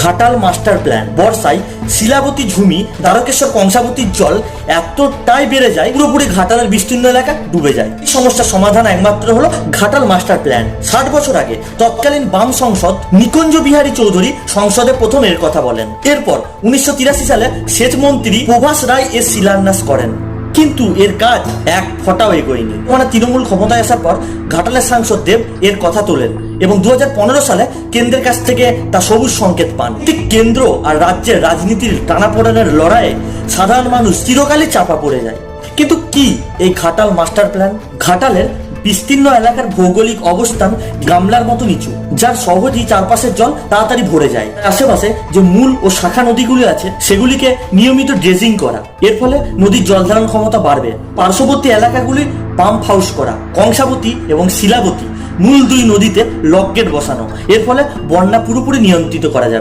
Ghatal master plan. বর্ষায় শিলাবতী, ঝুমি, দ্বারকেশ্বর, কংসাবতীর জল এতটাই বেড়ে যায় পুরোপুরি ঘাটালের বিস্তীর্ণ এলাকা ডুবে যায়। এই সমস্যার সমাধান একমাত্র হলো ঘাটাল মাস্টার প্ল্যান। 60 বছর আগে তৎকালীন বাম সংসদ নিকুঞ্জ বিহারী চৌধুরী সংসদে প্রথম এর কথা বলেন। এরপর 1983 সালে সেচ মন্ত্রী প্রভাস রায় এর শিলান্যাস করেন, কিন্তু এর কাজ এক ফোঁটাও এগোয়নি। তৃণমূল ক্ষমতায় আসার পর ঘাটালের সাংসদ দেব এর কথা তোলেন এবং 2015 সালে কেন্দ্রের কাছ থেকে তা সবুজ সংকেত পান। ঠিক কেন্দ্র আর রাজ্যের রাজনীতির টানাপোড়েনের লড়াইয়ে সাধারণ মানুষ চিরকালই চাপা পড়ে যায়। কিন্তু কি এই ঘাটাল মাস্টার প্ল্যান? ঘাটালের বিস্তীর্ণ এলাকার ভৌগোলিক অবস্থান গামলার মতো নিচু, যার সহজেই চারপাশের জল তাড়াতাড়ি ভরে যায়। আশেপাশে যে মূল ও শাখা নদীগুলি আছে সেগুলিকে নিয়মিত ড্রেজিং করা, এর ফলে নদীর জল ধারণ ক্ষমতা বাড়বে। পার্শ্ববর্তী এলাকাগুলি পাম্প হাউস করা, কংসাবতী এবং শিলাবতী মূল দুই নদীতে লক গেট বসানো, এর ফলে বন্যা পুরোপুরি নিয়ন্ত্রিত করা যাবে।